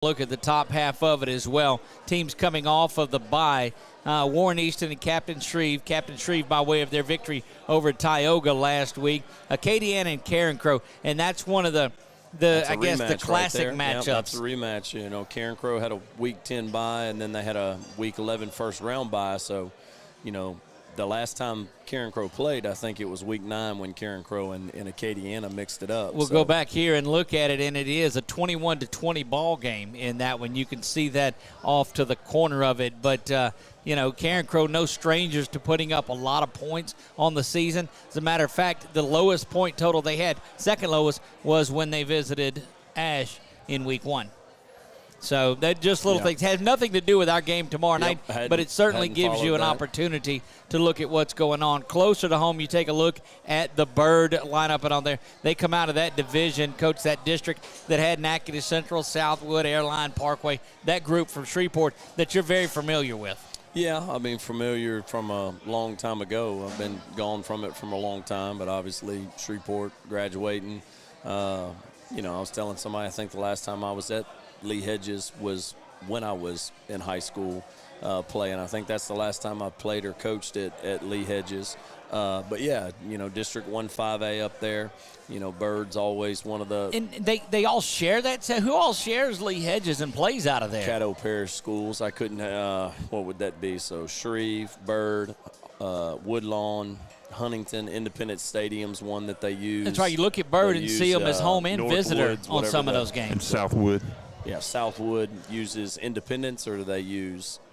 Look at the top half of it as well. Teams coming off of the bye. Warren Easton and Captain Shreve. Captain Shreve by way of their victory over Tioga last week. Acadiana and Karen Crow. And that's one of the classic matchups. Yep, that's a rematch. You know, Karen Crow had a week 10 bye, and then they had a week 11 first round bye. So, you know, the last time Karen Crow played, I think it was week 9 when Karen Crow and Acadiana mixed it up. We'll go back here and look at it, and it is a 21-20 ball game in that one. You can see that off to the corner of it. But, you know, Karen Crow, no strangers to putting up a lot of points on the season. As a matter of fact, the lowest point total they had, second lowest, was when they visited Ash in week 1. So that just little things. Has nothing to do with our game tomorrow night, but it certainly gives you an opportunity to look at what's going on. Closer to home, you take a look at the Byrd lineup and on there. They come out of that division, coach that district that had Natchitoches Central, Southwood, Airline, Parkway, that group from Shreveport that you're very familiar with. Yeah, I mean, familiar from a long time ago. I've been gone from it from a long time, but obviously Shreveport graduating. You know, I was telling somebody, I think the last time I was at Lee Hedges was when I was in high school playing. I think that's the last time I played or coached at Lee Hedges. But, yeah, you know, District 1 5A up there. You know, Byrd's always one of the – And they all share that? So who all shares Lee Hedges and plays out of there? Caddo Parish schools. I couldn't what would that be? So Shreve, Byrd, Woodlawn, Huntington, Independent Stadium's one that they use. That's right. You look at Byrd and see them as home and Northwood, visitor on some of those games. And Southwood. Yeah, Southwood uses Independence, or do they use –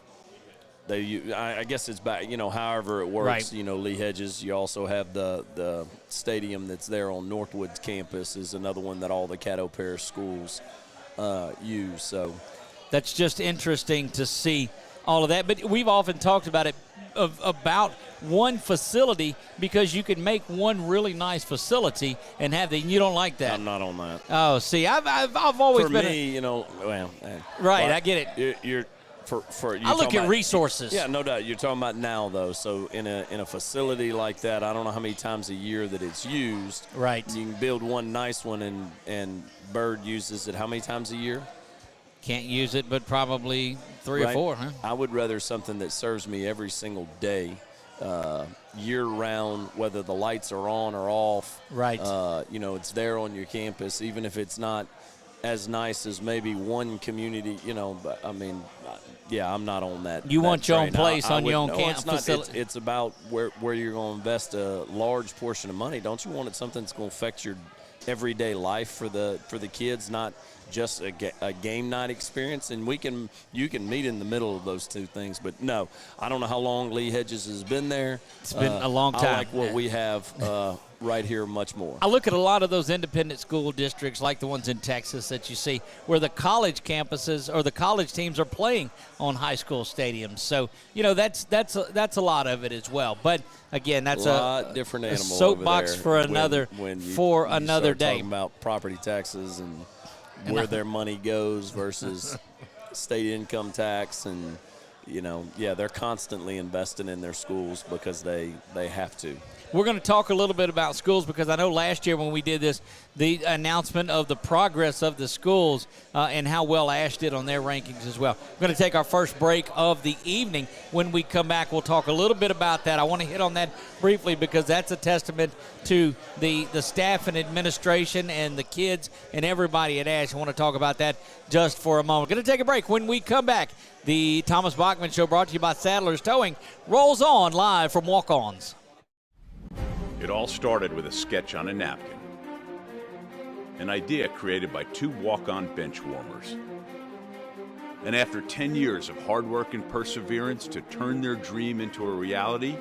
I guess it's back, you know, however it works. Right. You know, Lee Hedges, you also have the stadium that's there on Northwood's campus is another one that all the Caddo Parish schools use. So that's just interesting to see all of that. But we've often talked about it, about one facility, because you can make one really nice facility and have the – you don't like that. I'm not on that. Oh, see, I've always been – For me, you know, well – Right, I get it. You're I look at resources. Yeah, no doubt. You're talking about now, though. So in a facility like that, I don't know how many times a year that it's used. Right. You can build one nice one, and Byrd uses it how many times a year? Can't use it, but probably 3 or 4, huh? I would rather something that serves me every single day, year-round, whether the lights are on or off. Right. You know, it's there on your campus, even if it's not as nice as maybe one community, you know, but I mean, yeah, I'm not on that. You want your own place on your own campus facility. It's about where you're going to invest a large portion of money. Don't you want something that's going to affect your everyday life for the kids, not just a game night experience? And you can meet in the middle of those two things. But no, I don't know how long Lee Hedges has been there. It's been a long time. I like what we have right here much more. I look at a lot of those independent school districts like the ones in Texas that you see where the college campuses or the college teams are playing on high school stadiums. So, you know, that's a lot of it as well. But again, that's a lot different animal. Soapbox for another when you day. Talking about property taxes and where their money goes versus state income tax, and you know, yeah, they're constantly investing in their schools because they have to. We're going to talk a little bit about schools because I know last year when we did this, the announcement of the progress of the schools and how well Ash did on their rankings as well. We're going to take our first break of the evening. When we come back, we'll talk a little bit about that. I want to hit on that briefly because that's a testament to the staff and administration and the kids and everybody at Ash. I want to talk about that just for a moment. We're going to take a break. When we come back, the Thomas Bachman Show, brought to you by Sadler's Towing, rolls on live from Walk-Ons. It all started with a sketch on a napkin. An idea created by 2 walk-on bench warmers. And after 10 years of hard work and perseverance to turn their dream into a reality,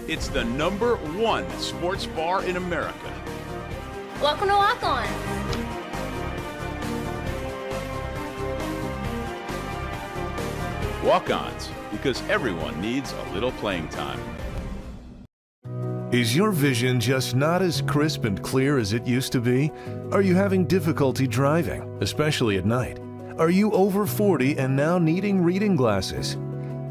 it's the #1 sports bar in America. Welcome to Walk-On. Walk-ons, because everyone needs a little playing time. Is your vision just not as crisp and clear as it used to be? Are you having difficulty driving, especially at night? Are you over 40 and now needing reading glasses?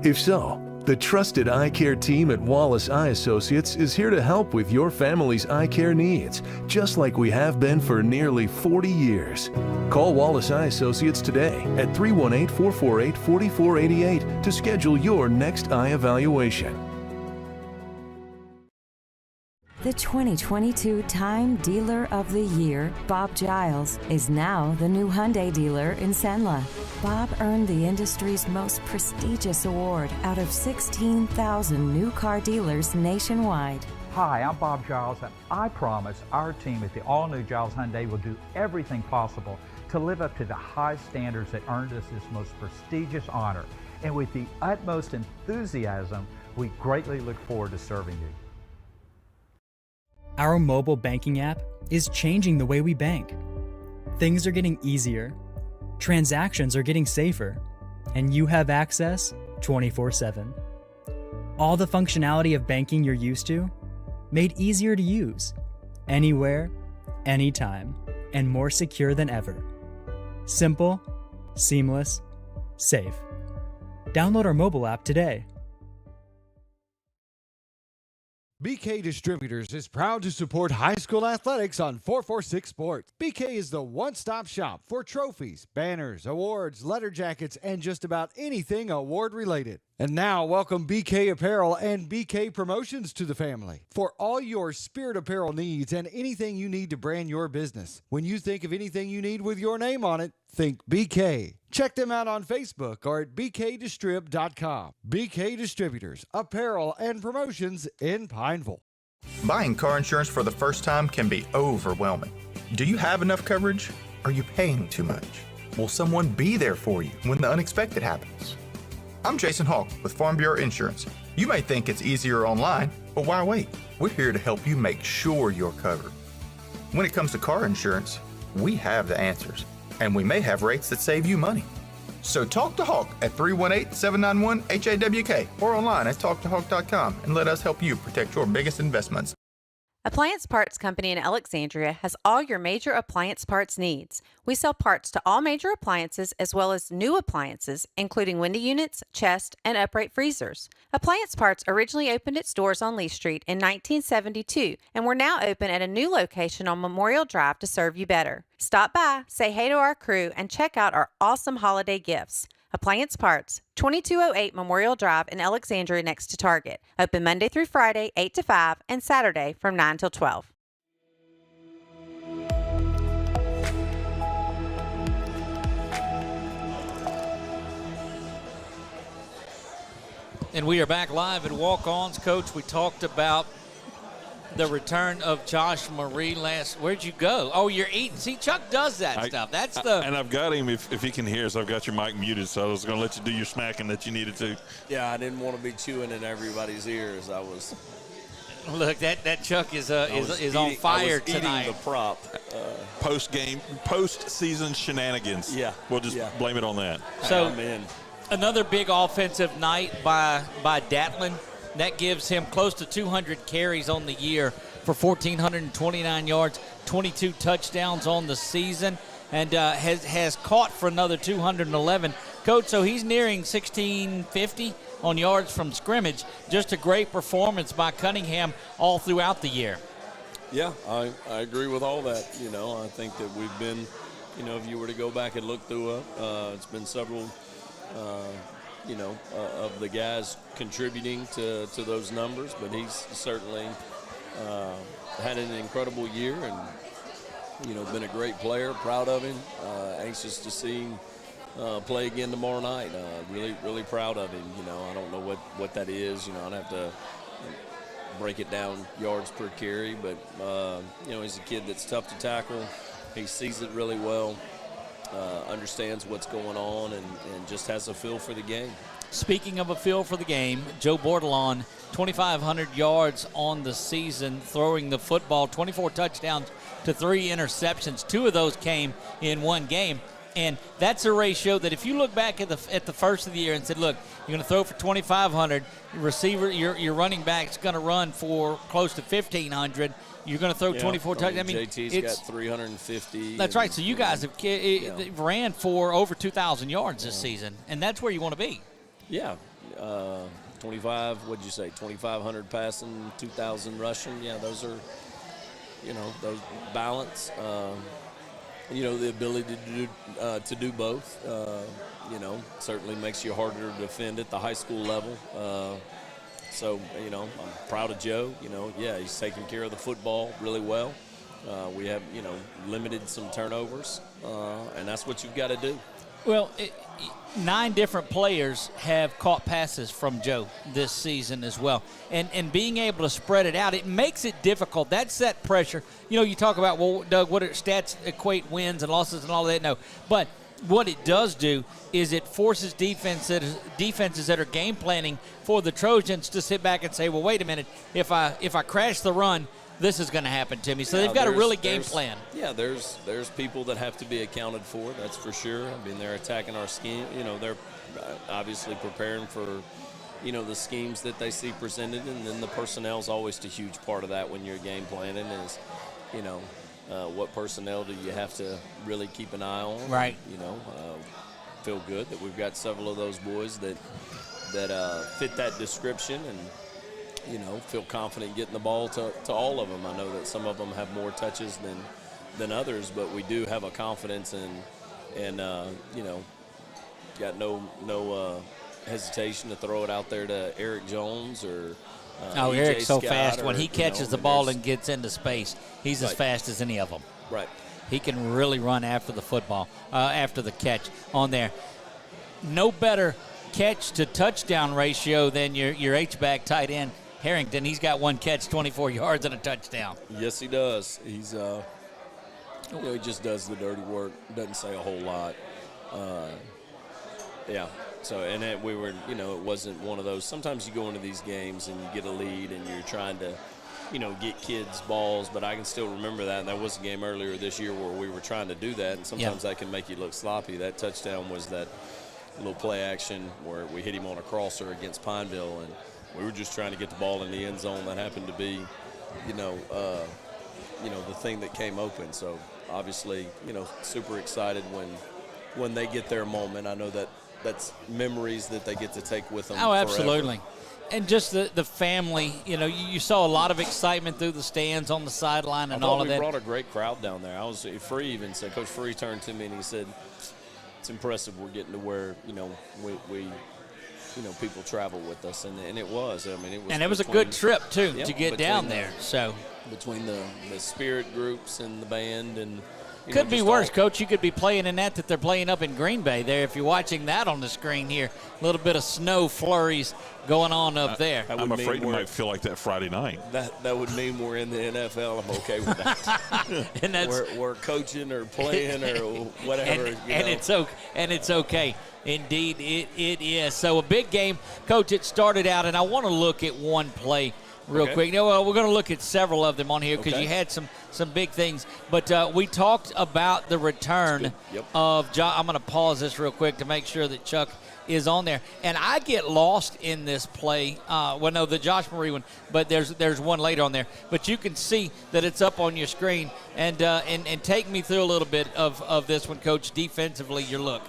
If so, The trusted eye care team at Wallace Eye Associates is here to help with your family's eye care needs, just like we have been for nearly 40 years. Call Wallace Eye Associates today at 318-448-4488 to schedule your next eye evaluation. The 2022 Time Dealer of the Year, Bob Giles, is now the new Hyundai dealer in Senla. Bob earned the industry's most prestigious award out of 16,000 new car dealers nationwide. Hi, I'm Bob Giles, and I promise our team at the all-new Giles Hyundai will do everything possible to live up to the high standards that earned us this most prestigious honor. And with the utmost enthusiasm, we greatly look forward to serving you. Our mobile banking app is changing the way we bank. Things are getting easier, transactions are getting safer, and you have access 24/7. All the functionality of banking you're used to, made easier to use, anywhere, anytime, and more secure than ever. Simple, seamless, safe. Download our mobile app today. BK Distributors is proud to support high school athletics on 446 Sports. BK is the one-stop shop for trophies, banners, awards, letter jackets, and just about anything award-related. And now, welcome BK Apparel and BK Promotions to the family for all your spirit apparel needs and anything you need to brand your business. When you think of anything you need with your name on it, think BK. Check them out on Facebook or at bkdistrib.com. BK Distributors, Apparel and Promotions in Pineville. Buying car insurance for the first time can be overwhelming. Do you have enough coverage? Are you paying too much? Will someone be there for you when the unexpected happens? I'm Jason Hawk with Farm Bureau Insurance. You may think it's easier online, but why wait? We're here to help you make sure you're covered. When it comes to car insurance, we have the answers, and we may have rates that save you money. So talk to Hawk at 318-791-HAWK or online at talktohawk.com and let us help you protect your biggest investments. Appliance Parts Company in Alexandria has all your major appliance parts needs. We sell parts to all major appliances as well as new appliances, including window units, chest, and upright freezers. Appliance Parts originally opened its doors on Lee Street in 1972, and we're now open at a new location on Memorial Drive to serve you better. Stop by, say hey to our crew, and check out our awesome holiday gifts. Appliance Parts, 2208 Memorial Drive in Alexandria next to Target. Open Monday through Friday, 8 to 5, and Saturday from 9 till 12. And we are back live at Walk-Ons. Coach, we talked about the return of Josh Marie last. Where'd you go? Oh, you're eating. See, Chuck does that stuff. That's the. And I've got him if he can hear, so I've got your mic muted. So I was going to let you do your smacking that you needed to. Yeah, I didn't want to be chewing in everybody's ears. I was. Look, that Chuck is on fire tonight. Eating the prop. Post-season shenanigans. Yeah. We'll just blame it on that. So I'm in. Another big offensive night by Datlin. That gives him close to 200 carries on the year for 1,429 yards, 22 touchdowns on the season, and has caught for another 211. Coach, so he's nearing 1,650 on yards from scrimmage. Just a great performance by Cunningham all throughout the year. Yeah, I agree with all that. I think that we've been, if you were to go back and look through it, it's been several of the guys contributing to those numbers, but he's certainly had an incredible year and, been a great player, proud of him, anxious to see him play again tomorrow night. Really, really proud of him. I don't know what that is. I'd have to break it down yards per carry, but, he's a kid that's tough to tackle. He sees it really well. Understands what's going on and just has a feel for the game. Speaking of a feel for the game, Joe Bordelon, 2,500 yards on the season, throwing the football, 24 touchdowns to 3 interceptions. 2 of those came in one game. And that's a ratio that if you look back at the first of the year and said, look, you're going to throw for 2,500, your running back's going to run for close to 1,500. You're going to throw 24 touchdowns. JT's got 350. That's right. So you guys have ran for over 2,000 yards this season, and that's where you want to be. Yeah. 25, what'd you say, 2,500 passing, 2,000 rushing. Yeah, those are, those balance. The ability to do both, certainly makes you harder to defend at the high school level. So, I'm proud of Joe. He's taking care of the football really well. We have, limited some turnovers, and that's what you've got to do. Well, 9 different players have caught passes from Joe this season as well. And being able to spread it out, it makes it difficult. That's that pressure. You talk about, well, Doug, what are stats equate wins and losses and all that? No. But what it does do is it forces defenses that are game planning for the Trojans to sit back and say, well, wait a minute, if I crash the run, this is going to happen to me. So they've got to really game plan. Yeah, there's people that have to be accounted for, that's for sure. I mean, they're attacking our scheme. They're obviously preparing for, the schemes that they see presented, and then the personnel is always a huge part of that when you're game planning is, what personnel do you have to really keep an eye on? Right. Feel good that we've got several of those boys that fit that description, and feel confident getting the ball to all of them. I know that some of them have more touches than others, but we do have a confidence and got no hesitation to throw it out there to Eric Jones or Eric's so Scott fast. When he catches the ball there's and gets into space, he's as fast as any of them. Right. He can really run after the football, after the catch on there. No better catch to touchdown ratio than your H-back tight end, Harrington. He's got 1 catch, 24 yards, and a touchdown. Yes, he does. He's, he just does the dirty work. Doesn't say a whole lot. Yeah. So, and we were, it wasn't one of those. Sometimes you go into these games and you get a lead and you're trying to, get kids balls. But I can still remember that. And there was a game earlier this year where we were trying to do that. And sometimes that can make you look sloppy. That touchdown was that little play action where we hit him on a crosser against Pineville, and we were just trying to get the ball in the end zone. That happened to be, the thing that came open. So obviously, super excited when they get their moment. I know that's memories that they get to take with them. Oh, forever. absolutely. And just the family, you saw a lot of excitement through the stands on the sideline and all of that. We brought a great crowd down there. Free even said, Coach Free turned to me and he said, it's impressive we're getting to where, we people travel with us, and it was. I mean, it was a good trip too to get down there. So between the spirit groups and the band and could be worse, Coach. You could be playing in that they're playing up in Green Bay there. If you're watching that on the screen here, a little bit of snow flurries going on up there. I'm afraid you might feel like that Friday night. That would mean we're in the NFL. I'm okay with that. And that's we're coaching or playing or whatever. And it's okay. Indeed, it is. So a big game, Coach. It started out, and I want to look at one play real quick. No, we're going to look at several of them on here because you had some big things. But we talked about the return of I'm going to pause this real quick to make sure that Chuck is on there. And I get lost in this play. The Josh Marie one, but there's one later on there. But you can see that it's up on your screen. And take me through a little bit of this one, Coach, defensively, your look.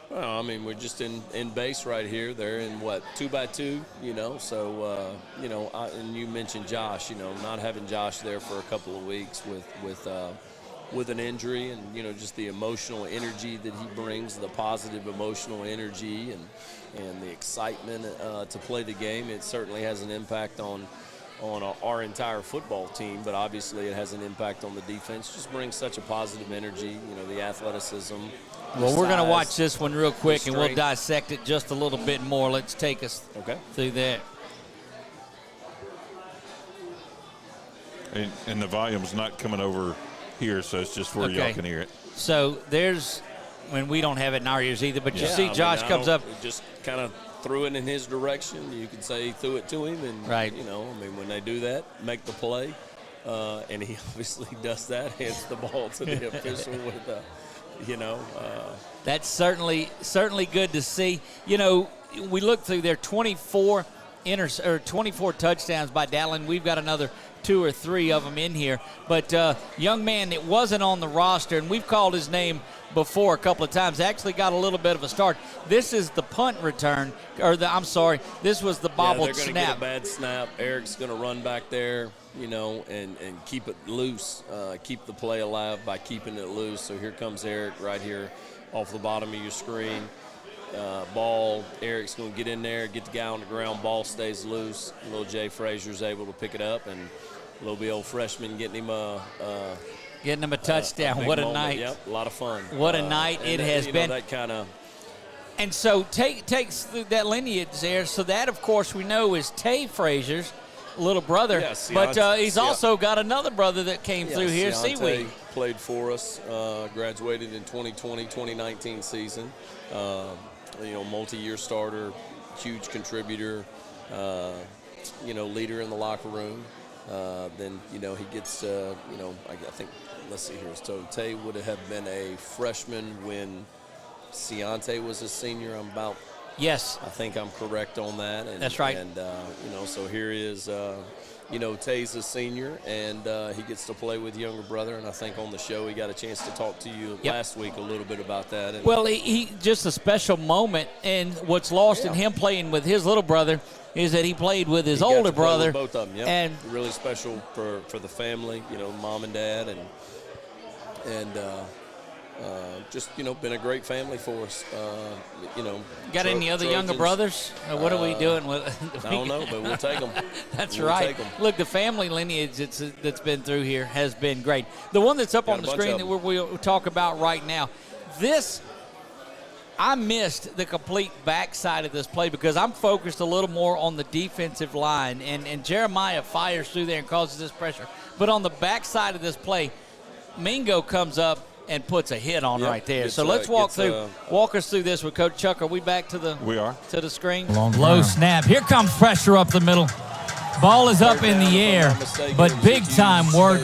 Well, I mean, we're just in base right here. They're in 2x2, So, and you mentioned Josh, not having Josh there for a couple of weeks with an injury, and just the emotional energy that he brings, the positive emotional energy, and the excitement to play the game. It certainly has an impact on our entire football team, but obviously it has an impact on the defense. Just brings such a positive energy, the athleticism. Well, we're going to watch this one real quick, and we'll dissect it just a little bit more. Let's take us through that. And the volume's not coming over here, so it's just where y'all can hear it. So when we don't have it in our ears either, but you see Josh comes up. Just kind of threw it in his direction. You could say he threw it to him, and when they do that, make the play, and he obviously does that, hands the ball to the official with that's certainly good to see. We look through there, 24 24 touchdowns by Dallin. We've got another 2 or 3 of them in here. But young man that wasn't on the roster, and we've called his name before a couple of times, actually got a little bit of a start. This is the punt return, this was the bobbled they're snap. Get a bad snap. Eric's going to run back there, and keep it loose, keep the play alive by keeping it loose. So here comes Eric right here off the bottom of your screen. Ball, Eric's going to get in there, get the guy on the ground, ball stays loose. Little Jay Frazier's able to pick it up, and little B old freshman getting him a touchdown. What a moment. night. Yep, a lot of fun. What a night it has been. That kind of. And so takes that lineage there. So that, of course, we know is Tay Frazier's little brother. Yes, but he's also got another brother that came through here, Seaweed. Played for us, graduated in 2020-2019 season. Multi-year starter, huge contributor, leader in the locker room. Then he gets, I think, let's see here. So Tay would have been a freshman when Ciante was a senior. Yes. I think I'm correct on that. And, that's right. And, so here is, Tay's a senior, and he gets to play with younger brother. And I think on the show he got a chance to talk to you last week a little bit about that. And well, he just a special moment. And what's lost in him playing with his little brother is that he played with his older brother. Both of them, yeah. And really special for the family, mom and dad, and just been a great family for us. Got any other younger brothers? What are we doing with? I don't know, but we'll take them. That's we'll right. Take them. Look, the family lineage that's been through here has been great. The one that's up on the screen that we'll talk about right now, I missed the complete backside of this play because I'm focused a little more on the defensive line, and Jeremiah fires through there and causes this pressure. But on the backside of this play, Mingo comes up and puts a hit on right there. So let's walk us through this with Coach Chuck. Are we back to the screen? Low snap. Here comes pressure up the middle. Ball is up in the air, but big time work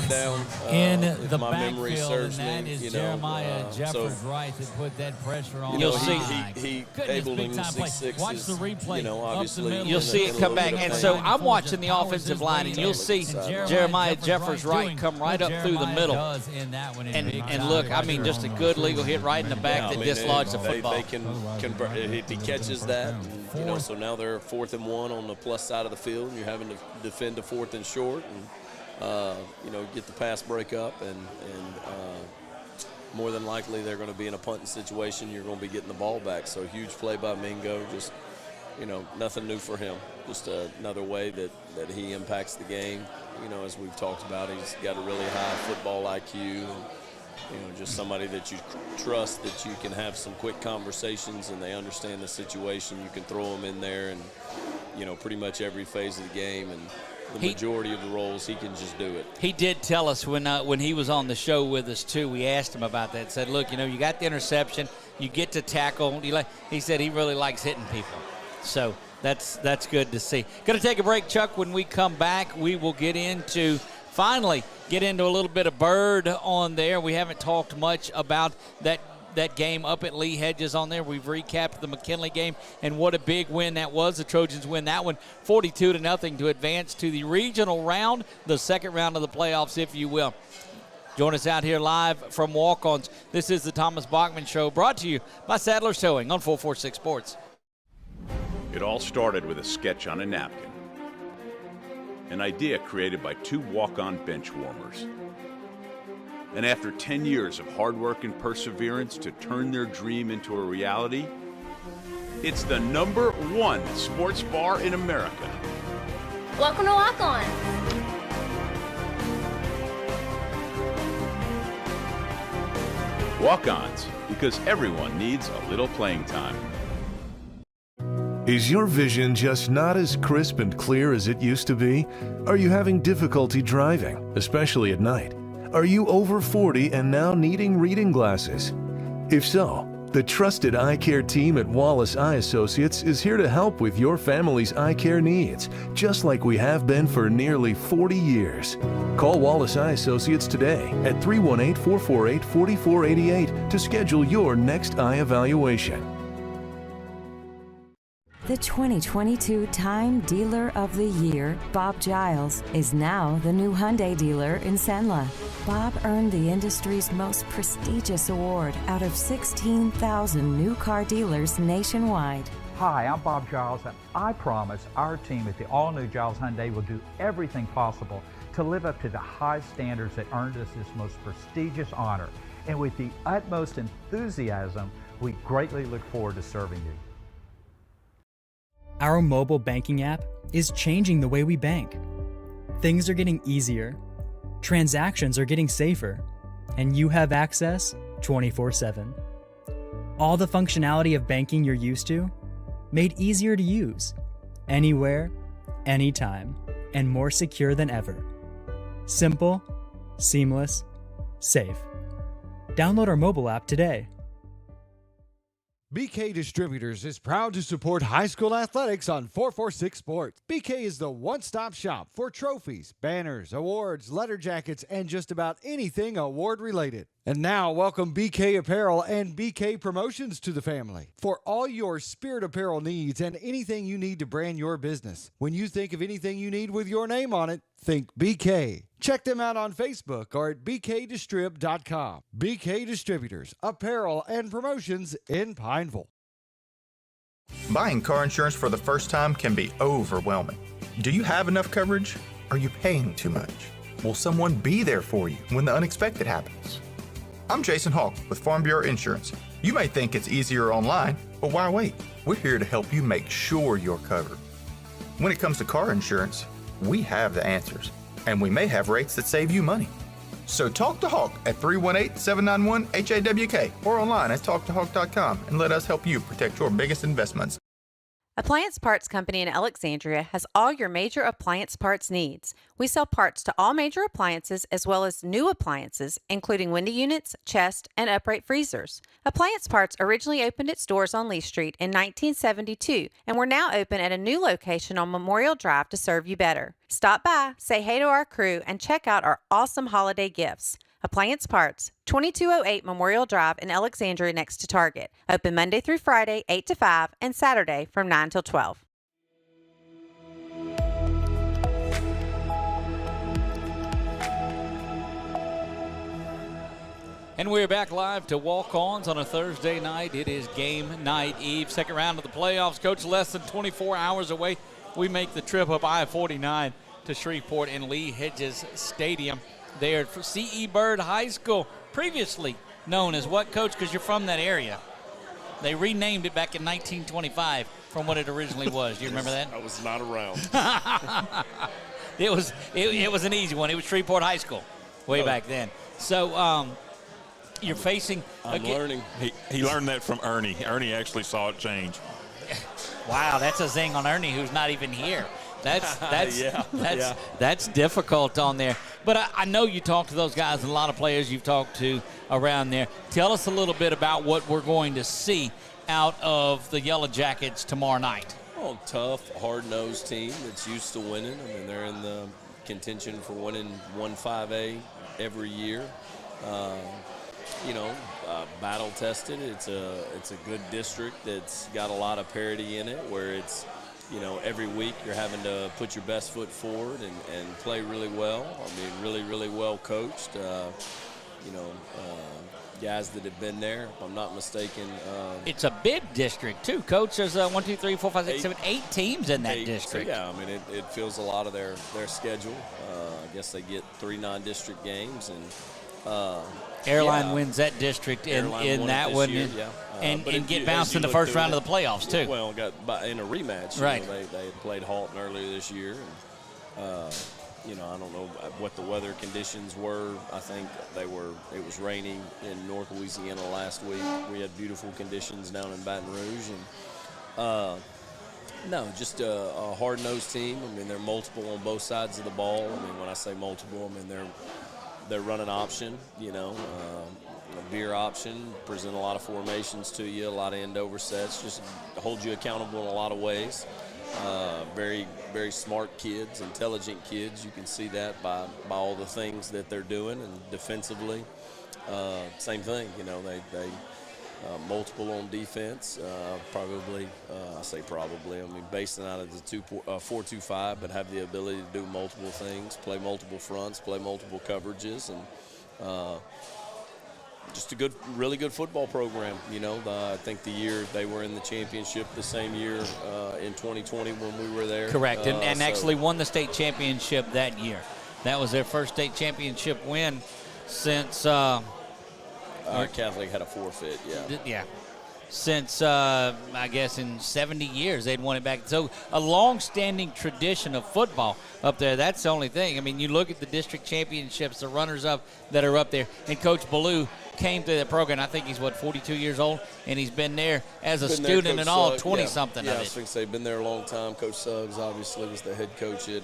in the backfield, and that is Jeremiah Jeffers right to put that pressure on. You'll see he able to move 6'6". Watch the replay. Obviously you'll see it come back, and so I'm watching the offensive line, and you'll see Jeremiah Jeffers right come right up through the middle. And look, I mean, just a good legal hit right in the back that dislodged the football. They can convert if he catches that. So now they're 4th and 1 on the plus side of the field, and you're having to defend a 4th and short, and get the pass break up, and more than likely they're going to be in a punting situation. You're going to be getting the ball back. So huge play by Mingo. Just nothing new for him. Just another way that he impacts the game. As we've talked about, he's got a really high football IQ. Just somebody that you trust, that you can have some quick conversations and they understand the situation. You can throw them in there and, pretty much every phase of the game, and the majority of the roles, he can just do it. He did tell us when he was on the show with us, too, we asked him about that. Said, look, you got the interception, you get to tackle. He said he really likes hitting people. So that's good to see. Going to take a break, Chuck. When we come back, we will get into a little bit of Byrd on there. We haven't talked much about that game up at Lee Hedges on there. We've recapped the McKinley game and what a big win that was. The Trojans win that one 42-0 to advance to the regional round, the second round of the playoffs, if you will. Join us out here live from Walk-Ons. This is the Thomas Bachman Show, brought to you by Sadler's Towing on 446 Sports. It all started with a sketch on a napkin. An idea created by 2 walk-on bench warmers. And after 10 years of hard work and perseverance to turn their dream into a reality, it's the #1 sports bar in America. Welcome to Walk On. Walk-ons, because everyone needs a little playing time. Is your vision just not as crisp and clear as it used to be? Are you having difficulty driving, especially at night? Are you over 40 and now needing reading glasses? If so, the trusted eye care team at Wallace Eye Associates is here to help with your family's eye care needs, just like we have been for nearly 40 years. Call Wallace Eye Associates today at 318-448-4488 to schedule your next eye evaluation. The 2022 Time Dealer of the Year, Bob Giles, is now the new Hyundai dealer in Senla. Bob earned the industry's most prestigious award out of 16,000 new car dealers nationwide. Hi, I'm Bob Giles, and I promise our team at the all-new Giles Hyundai will do everything possible to live up to the high standards that earned us this most prestigious honor. And with the utmost enthusiasm, we greatly look forward to serving you. Our mobile banking app is changing the way we bank. Things are getting easier, transactions are getting safer, and you have access 24/7. All the functionality of banking you're used to, made easier to use, anywhere, anytime, and more secure than ever. Simple, seamless, safe. Download our mobile app today. BK Distributors is proud to support high school athletics on 446 Sports. BK is the one-stop shop for trophies, banners, awards, letter jackets, and just about anything award-related. And now, welcome BK Apparel and BK Promotions to the family for all your spirit apparel needs and anything you need to brand your business. When you think of anything you need with your name on it, think BK. Check them out on Facebook or at bkdistrib.com. BK Distributors, Apparel and Promotions in Pineville. Buying car insurance for the first time can be overwhelming. Do you have enough coverage? Are you paying too much? Will someone be there for you when the unexpected happens? I'm Jason Hawk with Farm Bureau Insurance. You may think it's easier online, but why wait? We're here to help you make sure you're covered. When it comes to car insurance, we have the answers, and we may have rates that save you money. So talk to Hawk at 318-791-HAWK or online at talktohawk.com and let us help you protect your biggest investments. Appliance Parts Company in Alexandria has all your major appliance parts needs. We sell parts to all major appliances as well as new appliances, including window units, chest, and upright freezers. Appliance Parts originally opened its doors on Lee Street in 1972, and we're now open at a new location on Memorial Drive to serve you better. Stop by, say hey to our crew, and check out our awesome holiday gifts. Appliance Parts, 2208 Memorial Drive in Alexandria next to Target. Open Monday through Friday, 8 to 5, and Saturday from 9 till 12. And we're back live to walk-ons on a Thursday night. It is game night eve, second round of the playoffs. Coach, less than 24 hours away. We make the trip up I-49 to Shreveport and Lee Hedges Stadium there for CE Byrd High School, previously known as what, Coach? Because you're from that area. They renamed it back in 1925 from what it originally was. Do you remember that? I was not around. It was an easy one. It was Shreveport High School way back then. So you're facing. I'm learning. He learned that from Ernie. Ernie actually saw it change. Wow, that's a zing on Ernie, who's not even here. That's difficult on there. But I know you talk to those guys and a lot of players you've talked to around there. Tell us a little bit about what we're going to see out of the Yellow Jackets tomorrow night. Well, tough, hard-nosed team that's used to winning. I mean, they're in the contention for winning 1-5A every year. Battle-tested. It's a good district that's got a lot of parity in it, where it's, every week you're having to put your best foot forward and play really well. I mean, really, really well coached. Guys that have been there, if I'm not mistaken. It's a big district, too, Coach. There's 1, 2, 3, 4, 5, 6, 7, 8 teams in that district. So, yeah, I mean, it fills a lot of their schedule. I guess they get 3 non-district games. And Airline wins that district in that one. Year, and get bounced in the first round of the playoffs, too. Well, got in a rematch. Right. They had played Halton earlier this year. And, I don't know what the weather conditions were. I think it was raining in North Louisiana last week. We had beautiful conditions down in Baton Rouge. And just a hard-nosed team. I mean, they're multiple on both sides of the ball. I mean, when I say multiple, I mean they're running option, a veer option, present a lot of formations to you, a lot of end over sets, just hold you accountable in a lot of ways. Very, very smart kids, intelligent kids. You can see that by all the things that they're doing. And defensively, same thing. multiple on defense. Probably, I say probably. I mean, basing out of the 4-2-5, but have the ability to do multiple things, play multiple fronts, play multiple coverages, and just a really good football program. You know, I think the year they were in the championship the same year in 2020 when we were there. Correct, and actually won the state championship that year. That was their first state championship win since our Catholic had a forfeit, yeah. Since, I guess, in 70 years, they'd won it back. So a long-standing tradition of football up there. That's the only thing. I mean, you look at the district championships, the runners-up that are up there, and Coach Ballou came through that program. I think he's, 42 years old, and he's been there as a student and all, 20-something of it. Yeah, I was going to say, been there a long time. Coach Suggs, obviously, was the head coach at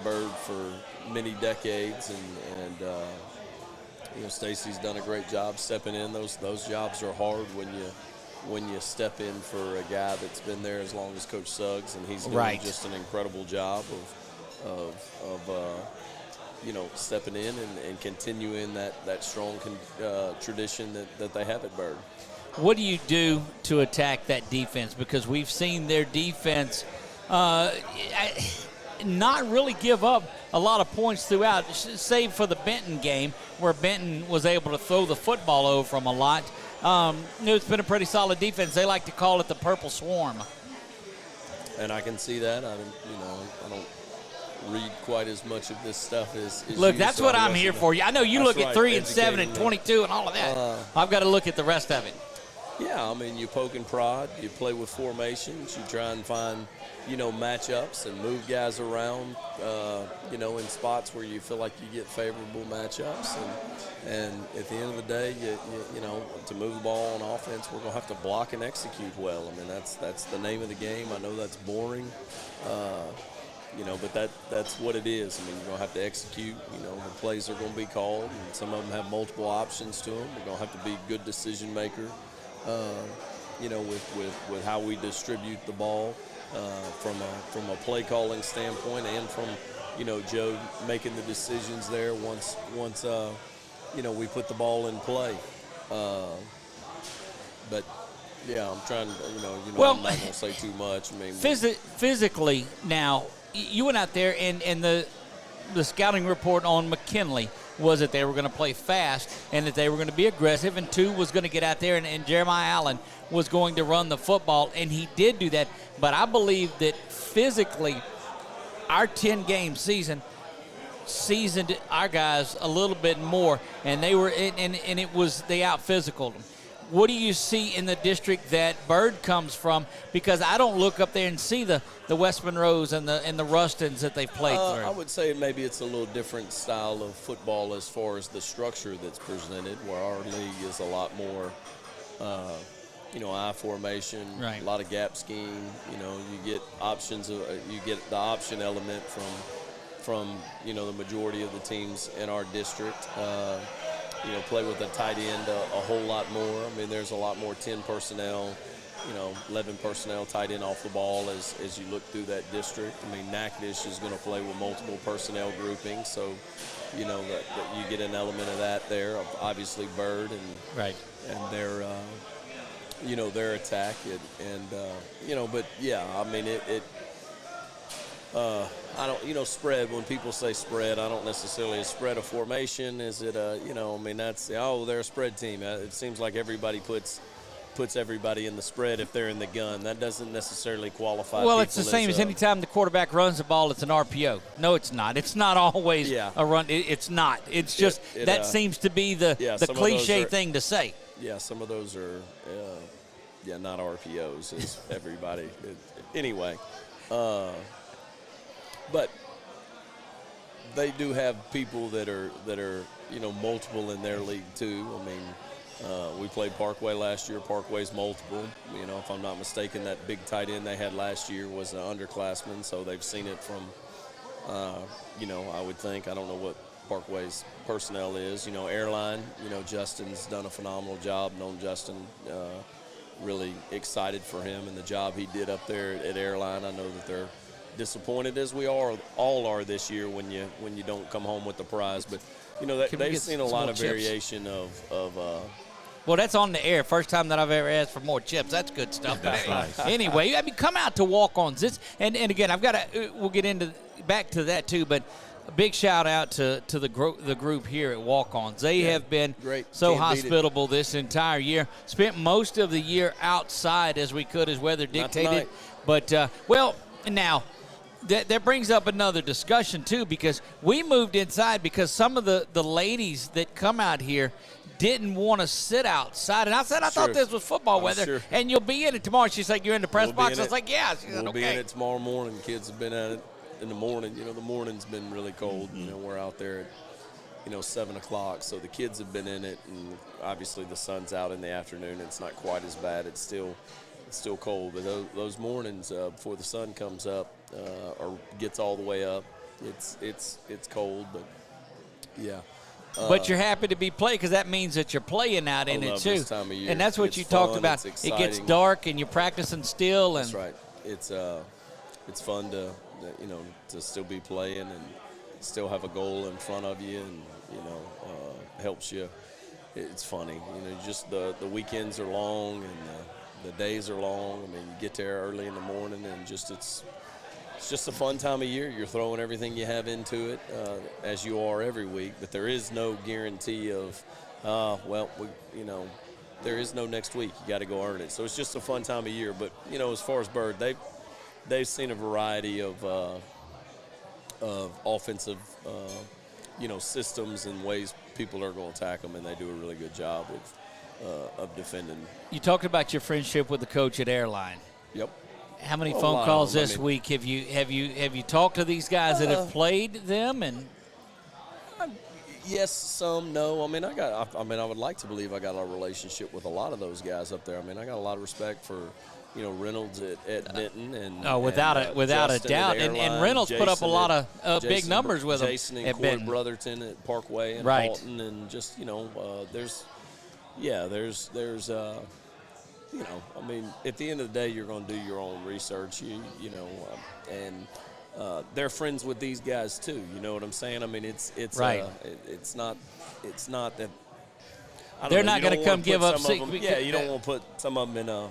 Byrd for many decades, and you know, Stacy's done a great job stepping in. Those jobs are hard when you step in for a guy that's been there as long as Coach Suggs, and he's doing just an incredible job of you know, stepping in and continuing that strong tradition that they have at Byrd. What do you do to attack that defense? Because we've seen their defense not really give up a lot of points throughout, save for the Benton game where Benton was able to throw the football over from a lot. It's been a pretty solid defense. They like to call it the Purple Swarm. And I can see that. I don't read quite as much of this stuff as look, you, that's so what I'm here for. I know you look at 3 and 7 and 22 and all of that. I've got to look at the rest of it. Yeah, I mean, you poke and prod. You play with formations. You try and find, you know, matchups and move guys around, you know, in spots where you feel like you get favorable matchups. And at the end of the day, you know, to move the ball on offense, we're going to have to block and execute well. I mean, that's the name of the game. I know that's boring, you know, but that's what it is. I mean, you're going to have to execute. You know, the plays are going to be called, and some of them have multiple options to them. We're going to have to be a good decision maker, you know, with how we distribute the ball. From a play calling standpoint, and from, you know, Joe making the decisions there once you know, we put the ball in play. But yeah, I'm trying to, well, I'm not going to say too much. I mean, physically now, you went out there and the scouting report on McKinley was that they were going to play fast and that they were going to be aggressive, and 2 was going to get out there and Jeremiah Allen was going to run the football, and he did do that. But I believe that physically our 10-game season seasoned our guys a little bit more, and they were and it was they out-physicaled them. What do you see in the district that Byrd comes from? Because I don't look up there and see the West Monroes and the Rustons that they've played through. I would say maybe it's a little different style of football as far as the structure that's presented, where our league is a lot more, you know, I formation, a lot of gap scheme. You know, you get options. You get the option element from you know, the majority of the teams in our district. You know, play with a tight end a whole lot more. I mean, there's a lot more 10 personnel, you know, 11 personnel tight end off the ball as you look through that district. I mean, Natchitoches is going to play with multiple personnel groupings, so, you know, that you get an element of that there. Obviously, Byrd and their, you know, their attack. You know, but, yeah, I mean, I don't, you know, spread, when people say spread, I don't necessarily, a spread of formation, is it a, you know, I mean, that's, they're a spread team. It seems like everybody puts everybody in the spread if they're in the gun. That doesn't necessarily qualify. Well, it's the same as any time the quarterback runs the ball, it's an RPO. No, it's not. It's not always a run. It's not. It's just that seems to be the cliche thing to say. Yeah, some of those are, not RPOs, is everybody. Anyway. But they do have people that are you know, multiple in their league too. I mean, we played Parkway last year. Parkway's multiple. You know, if I'm not mistaken, that big tight end they had last year was an underclassman, so they've seen it from, you know, I would think. I don't know what Parkway's personnel is. You know, Airline, you know, Justin's done a phenomenal job. Known Justin, really excited for him and the job he did up there at Airline. I know that they're disappointed, as we all are this year, when you don't come home with the prize, but you know that they've seen a lot of variation of Well, that's on the air. First time that I've ever asked for more chips. That's good stuff. That's nice. Anyway, I mean, come out to walk-ons. And again, I've got to. We'll get into back to that too, but. A big shout out to the group here at Walk-Ons. They have been so hospitable this entire year. Spent most of the year outside as we could, as weather dictated. But now that brings up another discussion too, because we moved inside because some of the ladies that come out here didn't want to sit outside. And I said, I thought this was football weather, and you'll be in it tomorrow. She's like, you're in the press box? I was like, yeah. She said, we'll be in it tomorrow morning. Kids have been at it in the morning. You know, the morning's been really cold. You know, we're out there at, 7 o'clock. So the kids have been in it, and obviously the sun's out in the afternoon. It's not quite as bad. It's still cold. But those mornings before the sun comes up or gets all the way up, it's cold. But yeah. But you're happy to be playing because that means that you're playing out in it too. This time of year. And that's what you talked about. It gets dark and you're practicing still. And that's right. It's fun to still be playing and still have a goal in front of you, and helps you. It's funny, just the weekends are long and the days are long. I mean, you get there early in the morning, and it's just a fun time of year. You're throwing everything you have into it, as you are every week. But there is no guarantee of, there is no next week. You got to go earn it. So it's just a fun time of year. But as far as Byrd, they've seen a variety of offensive, systems and ways people are going to attack them, and they do a really good job of defending. You talked about your friendship with the coach at Airline. Yep. How many phone calls this week have you talked to these guys that have played them? And yes, some, no. I mean, I would like to believe I got a relationship with a lot of those guys up there. I mean, I got a lot of respect for Reynolds at Benton, and without a doubt, and Reynolds Jason put up a lot of big numbers with Jason him and at Corey Benton. Brotherton at Parkway and Halton, and just there's I mean, at the end of the day, you're going to do your own research, and they're friends with these guys too. You know what I'm saying? I mean, it's right. It's not that. They're not going to come give up. You don't want to put some of them in a.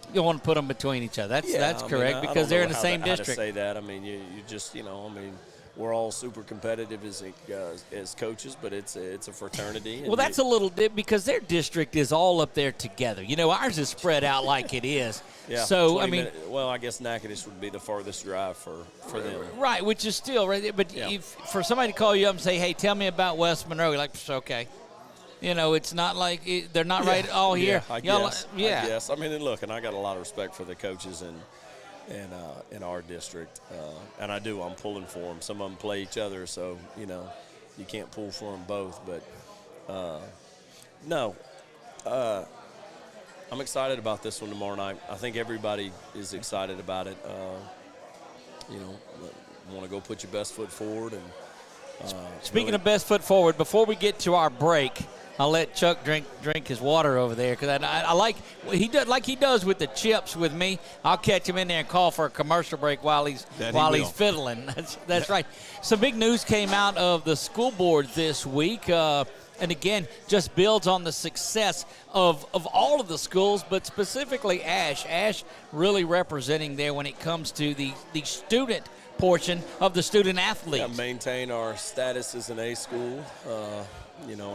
You don't want to put them between each other. That's correct, because they're in the same district. How to say that? I mean, you just we're all super competitive as coaches, but it's a fraternity. Well, that's a little bit because their district is all up there together. Ours is spread out like it is. Yeah. So I guess Natchitoches would be the farthest drive for them. Right, which is still right. But if for somebody to call you up and say, "Hey, tell me about West Monroe," you're like, "Okay." It's not like they're not right all here. I guess. I mean, and look, and I got a lot of respect for the coaches in our district, and I do. I'm pulling for them. Some of them play each other, so you can't pull for them both. But no, I'm excited about this one tomorrow night. I think everybody is excited about it. Want to go put your best foot forward. And speaking of best foot forward, before we get to our break, I'll let Chuck drink his water over there because I like he does with the chips with me. I'll catch him in there and call for a commercial break while he's fiddling. That's right. Some big news came out of the school board this week, and again just builds on the success of all of the schools, but specifically Ash. Ash really representing there when it comes to the student portion of the student athletes. Yeah, maintain our status as an A school.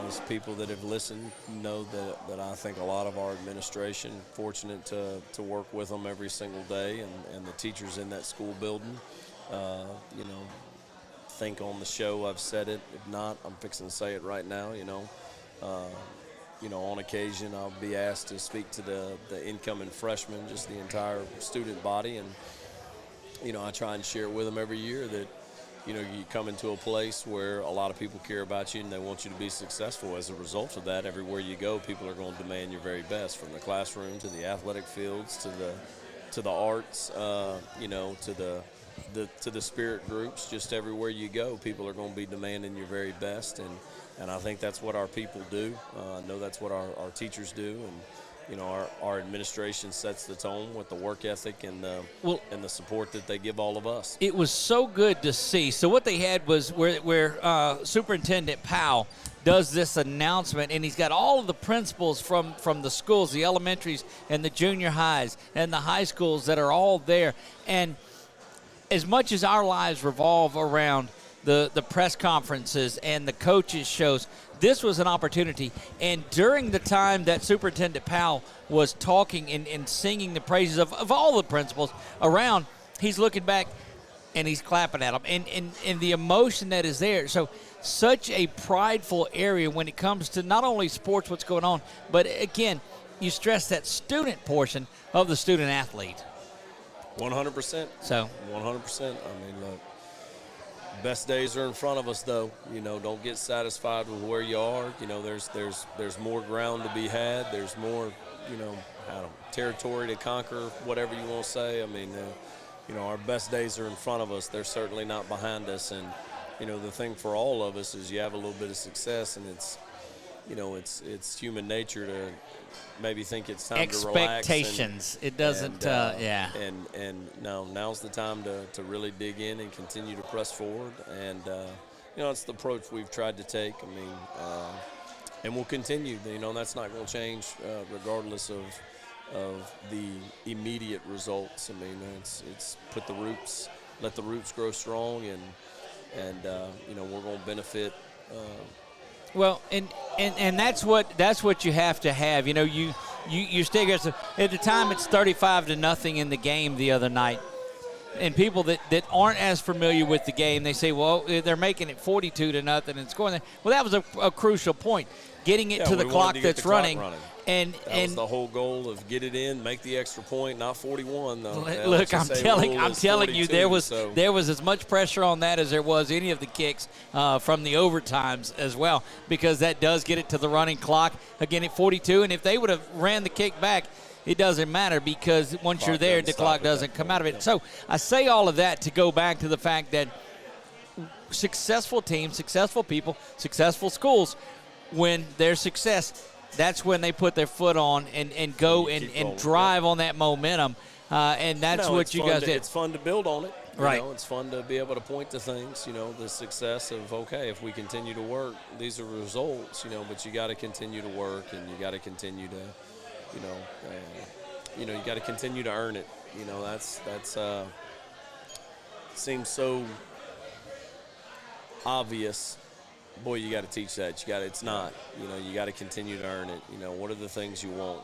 As people that have listened know that I think a lot of our administration, fortunate to work with them every single day, and the teachers in that school building, think on the show I've said it. If not, I'm fixing to say it right now, on occasion I'll be asked to speak to the incoming freshmen, just the entire student body, and I try and share with them every year that you come into a place where a lot of people care about you and they want you to be successful. As a result of that, everywhere you go, people are going to demand your very best, from the classroom to the athletic fields to the arts, to the spirit groups. Just everywhere you go, people are going to be demanding your very best, and I think that's what our people do. I know that's what our teachers do, our administration sets the tone with the work ethic and the support that they give all of us. It was so good to see. So what they had was where Superintendent Powell does this announcement, and he's got all of the principals from the schools, the elementaries and the junior highs and the high schools that are all there. And as much as our lives revolve around the press conferences and the coaches shows, this was an opportunity. And during the time that Superintendent Powell was talking and singing the praises of all the principals around, he's looking back and he's clapping at them. And the emotion that is there. So such a prideful area when it comes to not only sports, what's going on, but again, you stress that student portion of the student athlete. 100%. So 100%. I mean, look, best days are in front of us, though. Don't get satisfied with where you are. There's more ground to be had. There's more, territory to conquer, whatever you want to say. I mean, our best days are in front of us. They're certainly not behind us. And, the thing for all of us is you have a little bit of success, and it's human nature to maybe think it's time to relax. Expectations. It doesn't, yeah. And no, now's the time to really dig in and continue to press forward. And, it's the approach we've tried to take. I mean, and we'll continue. That's not going to change regardless of the immediate results. I mean, it's put the roots, let the roots grow strong, and we're going to benefit. Well, and that's what you have to have. You stay aggressive. At the time, it's 35-0 in the game the other night. And people that aren't as familiar with the game, they say, well, they're making it 42-0 and scoring there. Well, that was a crucial point, getting it to the clock that's running. And was the whole goal of get it in, make the extra point, not 41 though. Look, I'm telling you, there was as much pressure on that as there was any of the kicks from the overtimes as well, because that does get it to the running clock again at 42. And if they would have ran the kick back, it doesn't matter, because once you're there, the clock doesn't come out of it. So I say all of that to go back to the fact that successful teams, successful people, successful schools, when their success, that's when they put their foot on and go and drive on that momentum. And that's what you guys did. It's fun to build on it. Right. It's fun to be able to point to things, the success of, okay, if we continue to work, these are results, but you got to continue to work, and you got to continue to, you got to continue to earn it. That's seems so obvious. Boy, you got to teach that. It's not. You got to continue to earn it. What are the things you want?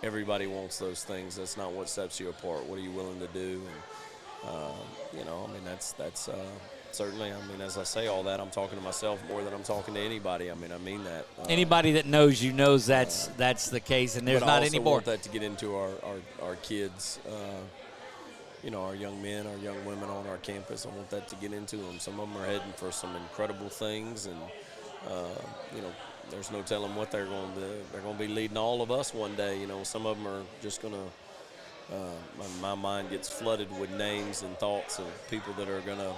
Everybody wants those things. That's not what sets you apart. What are you willing to do? And that's certainly. I mean, as I say all that, I'm talking to myself more than I'm talking to anybody. I mean that. Anybody that knows you knows that's the case, and there's not any more. I want that to get into our kids. Our young men, our young women on our campus. I want that to get into them. Some of them are heading for some incredible things, and there's no telling what they're going to do. They're going to be leading all of us one day. Some of them are just going to. My mind gets flooded with names and thoughts of people that are going to.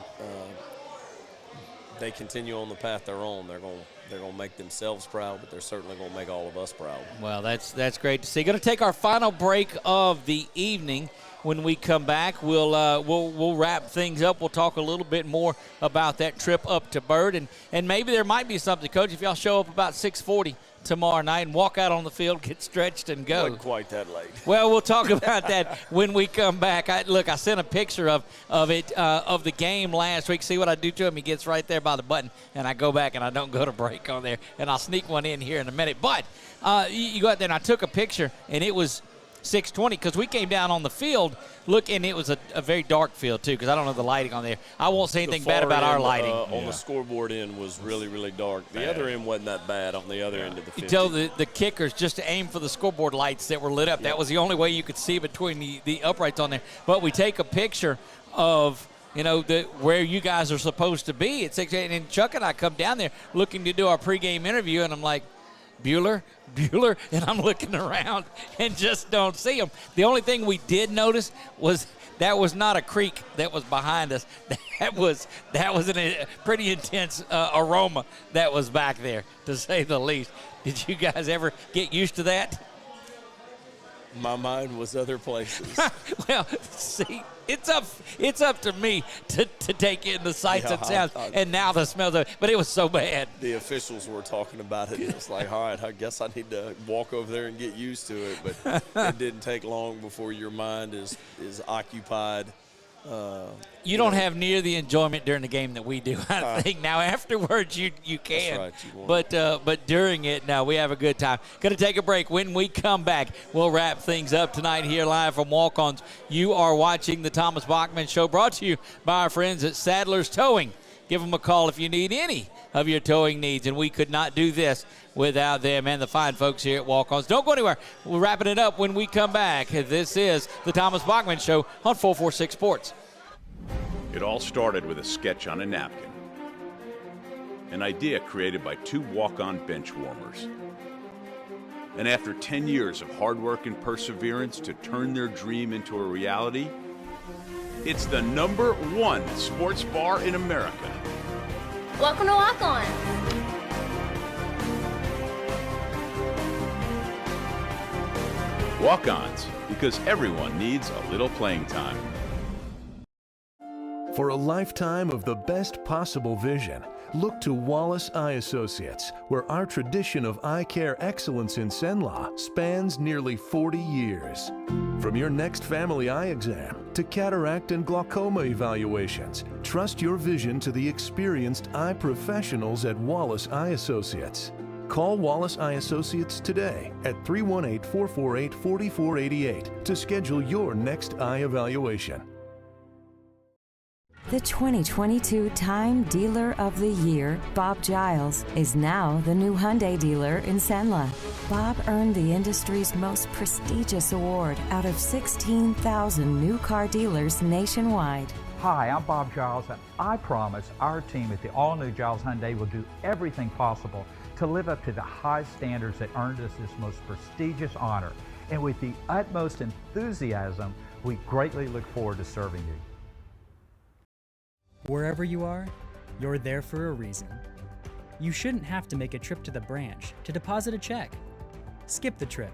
They continue on the path they're on. They're going to make themselves proud, but they're certainly going to make all of us proud. Well, that's great to see. Going to take our final break of the evening. When we come back, we'll wrap things up. We'll talk a little bit more about that trip up to Byrd, and maybe there might be something, Coach, if y'all show up about 6:40 tomorrow night and walk out on the field, get stretched, and go. Wasn't quite that late. Well, we'll talk about that when we come back. I sent a picture of the game last week. See what I do to him? He gets right there by the button, and I go back and I don't go to break on there, and I'll sneak one in here in a minute. But you go out there, and I took a picture, and it was 6:20, because we came down on the field, and it was a very dark field too, because I don't know the lighting on there. I won't say anything bad about our lighting. On the scoreboard end was really, really dark. The other end wasn't that bad on the other end of the field. You tell the kickers just to aim for the scoreboard lights that were lit up. Yep. That was the only way you could see between the uprights on there. But we take a picture of where you guys are supposed to be at 6, and Chuck and I come down there looking to do our pregame interview, and I'm like, Bueller, and I'm looking around and just don't see him. The only thing we did notice was that was not a creek that was behind us. That was a pretty intense aroma that was back there, to say the least. Did you guys ever get used to that? My mind was other places. Well, see, it's up to me to take in the sights and sounds, and now the smells of it. But it was so bad. The officials were talking about it. It's like, all right, I guess I need to walk over there and get used to it. But it didn't take long before your mind is occupied. You don't have near the enjoyment during the game that we do, I think. Now, afterwards, you can. That's right. But during it, no, we have a good time. Going to take a break. When we come back, we'll wrap things up tonight here live from Walk-Ons. You are watching the Thomas Bachman Show, brought to you by our friends at Sadler's Towing. Give them a call if you need any of your towing needs, and we could not do this without them and the fine folks here at Walk-Ons. Don't go anywhere. We're wrapping it up when we come back. This is the Thomas Bachman Show on 446 Sports. It all started with a sketch on a napkin. An idea created by two walk-on bench warmers. And after 10 years of hard work and perseverance to turn their dream into a reality, it's the #1 sports bar in America. Welcome to Walk On. Walk-Ons, because everyone needs a little playing time. For a lifetime of the best possible vision, look to Wallace Eye Associates, where our tradition of eye care excellence in Cenla spans nearly 40 years. From your next family eye exam to cataract and glaucoma evaluations, trust your vision to the experienced eye professionals at Wallace Eye Associates. Call Wallace Eye Associates today at 318-448-4488 to schedule your next eye evaluation. The 2022 Time Dealer of the Year, Bob Giles, is now the new Hyundai dealer in Cenla. Bob earned the industry's most prestigious award out of 16,000 new car dealers nationwide. Hi, I'm Bob Giles, and I promise our team at the all-new Giles Hyundai will do everything possible to live up to the high standards that earned us this most prestigious honor. And with the utmost enthusiasm, we greatly look forward to serving you. Wherever you are, you're there for a reason. You shouldn't have to make a trip to the branch to deposit a check. Skip the trip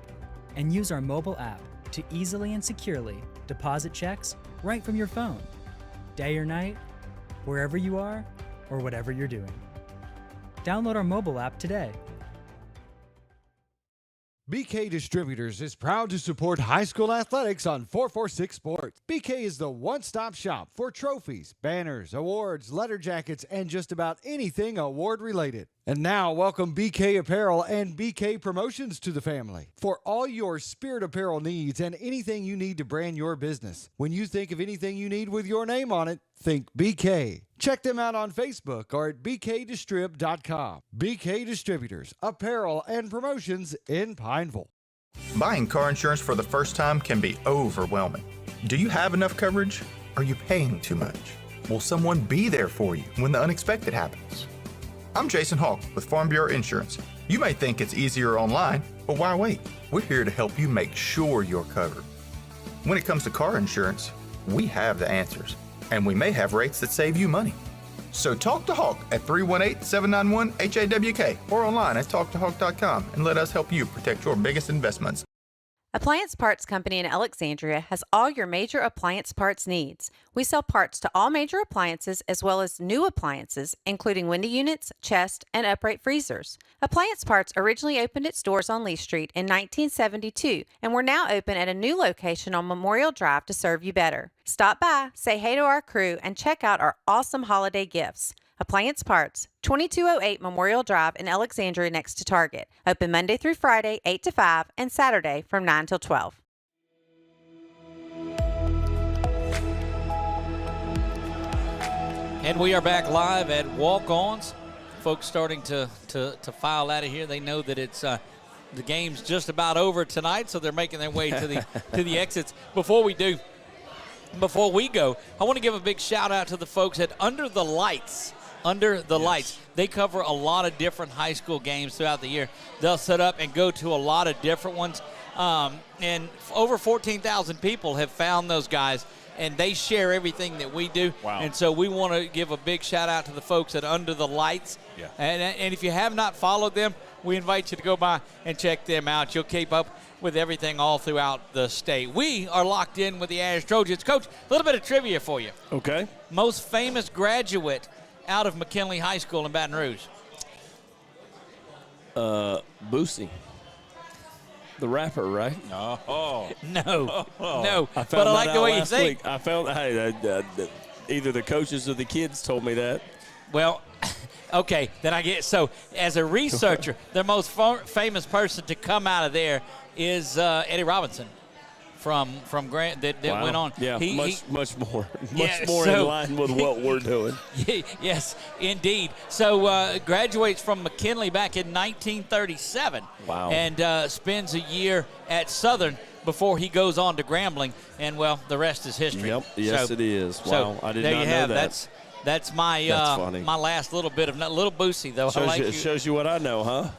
and use our mobile app to easily and securely deposit checks right from your phone. Day or night, wherever you are, or whatever you're doing. Download our mobile app today. BK Distributors is proud to support high school athletics on 446 Sports. BK is the one-stop shop for trophies, banners, awards, letter jackets, and just about anything award-related. And now, welcome BK Apparel and BK Promotions to the family. For all your spirit apparel needs and anything you need to brand your business. When you think of anything you need with your name on it, think BK. Check them out on Facebook or at bkdistrib.com. BK Distributors, Apparel and Promotions in Pineville. Buying car insurance for the first time can be overwhelming. Do you have enough coverage? Are you paying too much? Will someone be there for you when the unexpected happens? I'm Jason Hawk with Farm Bureau Insurance. You may think it's easier online, but why wait? We're here to help you make sure you're covered. When it comes to car insurance, we have the answers, and we may have rates that save you money. So talk to Hawk at 318-791-HAWK or online at talktohawk.com and let us help you protect your biggest investments. Appliance Parts Company in Alexandria has all your major appliance parts needs. We sell parts to all major appliances as well as new appliances, including window units, chest, and upright freezers. Appliance Parts originally opened its doors on Lee Street in 1972, and we're now open at a new location on Memorial Drive to serve you better. Stop by, say hey to our crew, and check out our awesome holiday gifts. Appliance Parts, 2208 Memorial Drive in Alexandria next to Target. Open Monday through Friday, 8 to 5, and Saturday from 9 till 12. And we are back live at Walk-Ons. Folks starting to file out of here. They know that it's the game's just about over tonight, so they're making their way to the exits. Before we go, I want to give a big shout out to the folks at Under the Lights. Lights. They cover a lot of different high school games throughout the year. They'll set up and go to a lot of different ones. And over 14,000 people have found those guys, and they share everything that we do. Wow. And so we want to give a big shout out to the folks at Under the Lights. Yeah. And if you have not followed them, we invite you to go by and check them out. You'll keep up with everything all throughout the state. We are locked in with the Ash Trojans. Coach, a little bit of trivia for you. Okay. Most famous graduate out of McKinley High School in Baton Rouge? Boosie. The rapper, right? Oh. No. No. I found but I that like the out way you last think. week. I found, either the coaches or the kids told me that. Well, okay, then I get, so as a researcher, the most famous person to come out of there is Eddie Robinson from Grant that Wow. went on. Yeah, much more so, in line with what we're doing. Yes, indeed. So graduates from McKinley back in 1937. Wow. And spends a year at Southern before he goes on to Grambling, and, well, the rest is history. Yep, yes, it is. Wow, So I did there not you know have. that. That's my funny. my last little bit of little Boosie though. Shows you what I know, huh?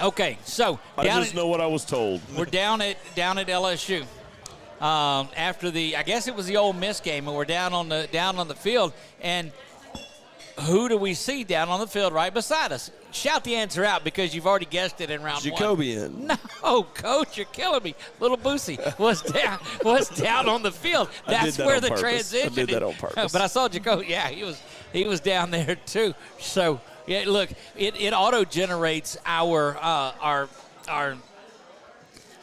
Okay, so I just know what I was told. We're down at LSU. After I guess it was the Ole Miss game, and we're down on the field, and who do we see down on the field right beside us? Shout the answer out because you've already guessed it in round Jacobian. one. No, Coach, you're killing me. Little Boosie was down on the field. That's where the transition. I did that on purpose. But I saw Jacoby. Yeah, he was down there too. So yeah, look, it auto generates our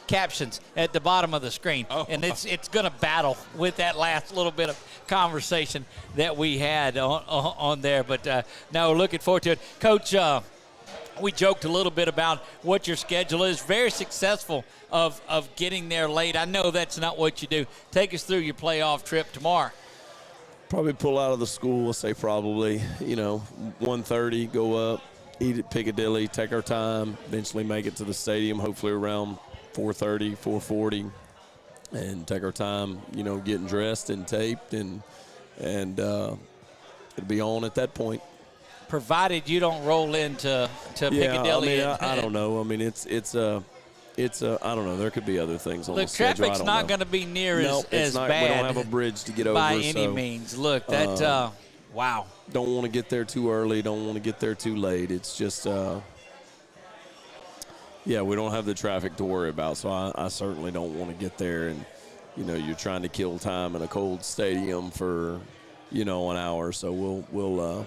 captions at the bottom of the screen, and it's going to battle with that last little bit of conversation that we had on there. But no, looking forward to it, Coach. We joked a little bit about what your schedule is. Very successful of getting there late. I know that's not what you do. Take us through your playoff trip tomorrow. Probably pull out of the school. I'll say probably 1:30. Go up, eat at Piccadilly, take our time, eventually make it to the stadium. Hopefully around 4:30, 4:40, and take our time. Getting dressed and taped, and it'll be on at that point. Provided you don't roll into Piccadilly. I don't know. I mean, it's I don't know. There could be other things on the schedule. Traffic's not going to be near as bad. We don't have a bridge to get over by any means. Look, that wow. Don't want to get there too early. Don't want to get there too late. It's just we don't have the traffic to worry about. So I certainly don't want to get there, and you're trying to kill time in a cold stadium for an hour. So we'll.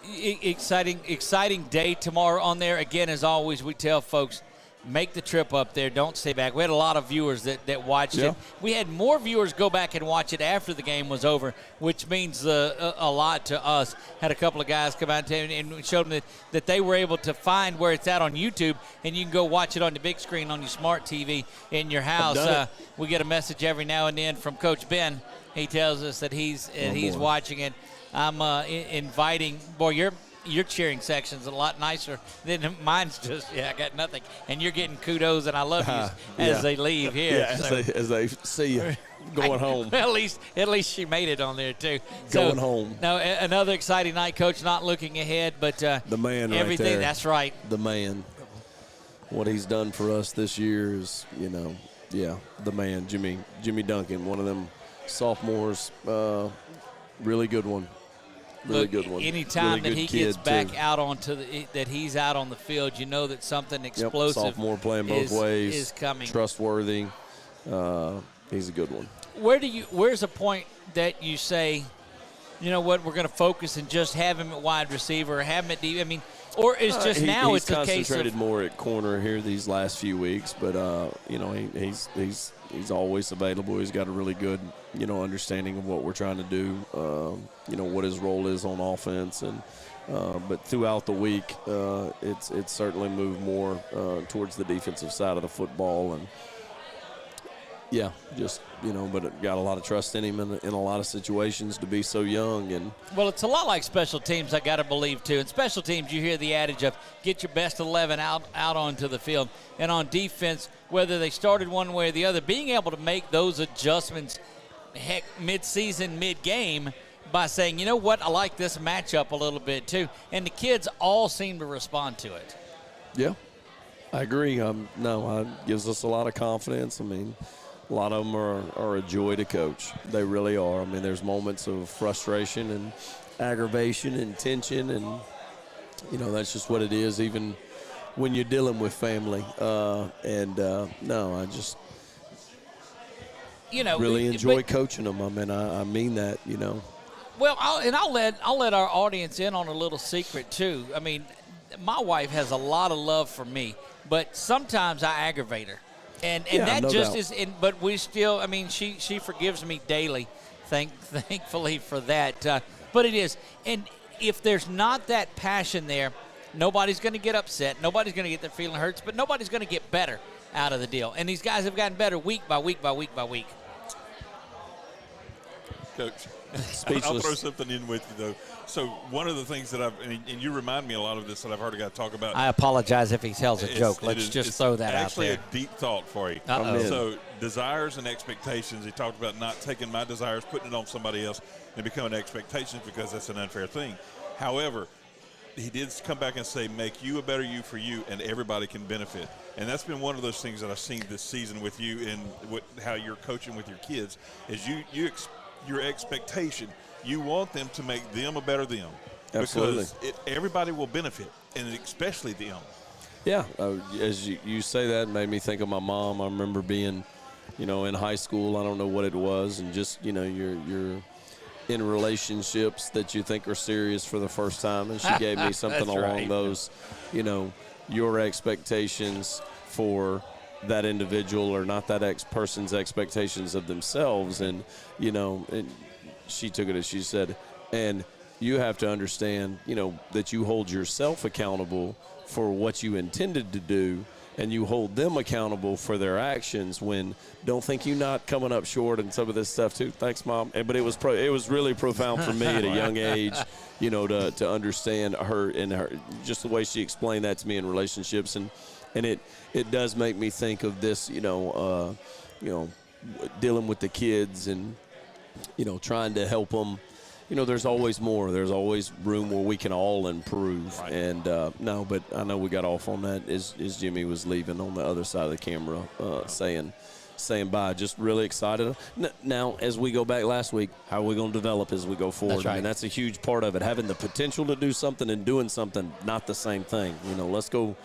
Exciting day tomorrow on there. Again, as always, we tell folks, make the trip up there. Don't stay back. We had a lot of viewers that watched it. We had more viewers go back and watch it after the game was over, which means a lot to us. Had a couple of guys come out and showed them that they were able to find where it's at on YouTube, and you can go watch it on the big screen on your smart TV in your house. We get a message every now and then from Coach Ben. He tells us that he's watching it. I'm inviting, your cheering section's a lot nicer than mine's. Just I got nothing, and you're getting kudos, and I love you as they leave here. Yeah, so. as they see you going home. At least she made it on there too. Going home. No, another exciting night, Coach. Not looking ahead, but the man, everything. Right there. That's right. The man. What he's done for us this year is, the man, Jimmy Duncan, one of them sophomores, really good one. Really good one. Anytime really that he gets back out onto that he's out on the field, you know that something explosive sophomore playing both ways is coming. Trustworthy. He's a good one. Where's a point that you say, you know what, we're going to focus and just have him at wide receiver, or have him at deep? I mean, or it's just now it's a case of he's concentrated more at corner here these last few weeks, but he's always available. He's got a really good understanding of what we're trying to do. What his role is on offense, and but throughout the week, it's certainly moved more towards the defensive side of the football, and but got a lot of trust in him in a lot of situations to be so young. And well, it's a lot like special teams, I got to believe too. In special teams, you hear the adage of get your best 11 out onto the field, and on defense, whether they started one way or the other, being able to make those adjustments, heck, mid-season, mid-game, by saying, you know what, I like this matchup a little bit too, and the kids all seem to respond to it. Yeah, I agree. It gives us a lot of confidence. I mean, a lot of them are a joy to coach. They really are. I mean, there's moments of frustration and aggravation and tension, and that's just what it is. Even when you're dealing with family. No, I just really enjoy coaching them. I mean, I mean that, Well, I'll let our audience in on a little secret too. I mean, my wife has a lot of love for me, but sometimes I aggravate her, and that no just doubt. is. But we still, I mean, she forgives me daily, thankfully for that. But it is, and if there's not that passion there, nobody's going to get upset. Nobody's going to get their feeling hurt, but nobody's going to get better out of the deal. And these guys have gotten better week by week by week by week. Coach, Speechless. I'll throw something in with you, though. So one of the things that and you remind me a lot of this that I've heard a guy talk about. I apologize if he tells a joke. Let's just throw that out there. Actually, a deep thought for you. Uh-oh. So desires and expectations. He talked about not taking my desires, putting it on somebody else, and becoming expectations because that's an unfair thing. However, he did come back and say, make you a better you for you, and everybody can benefit. And that's been one of those things that I've seen this season with you and how you're coaching with your kids is your expectation. You want them to make them a better them. Absolutely. Because everybody will benefit, and especially them. Yeah, as you say that, it made me think of my mom. I remember being, in high school. I don't know what it was, and just you're in relationships that you think are serious for the first time, and she gave me something along those, your expectations for that individual or not that person's expectations of themselves, and and she took it as she said, and you have to understand, that you hold yourself accountable for what you intended to do, and you hold them accountable for their actions. When don't think you not coming up short and some of this stuff too. Thanks, Mom. But it was really profound for me at a young age, to understand her and her just the way she explained that to me in relationships, and it does make me think of this, dealing with the kids and trying to help them. There's always more. There's always room where we can all improve. Right. And no, but I know we got off on that as Jimmy was leaving on the other side of the camera, saying bye. Just really excited. Now, as we go back last week, how are we going to develop as we go forward? That's right. I mean, that's a huge part of it. Having the potential to do something and doing something, not the same thing. Let's go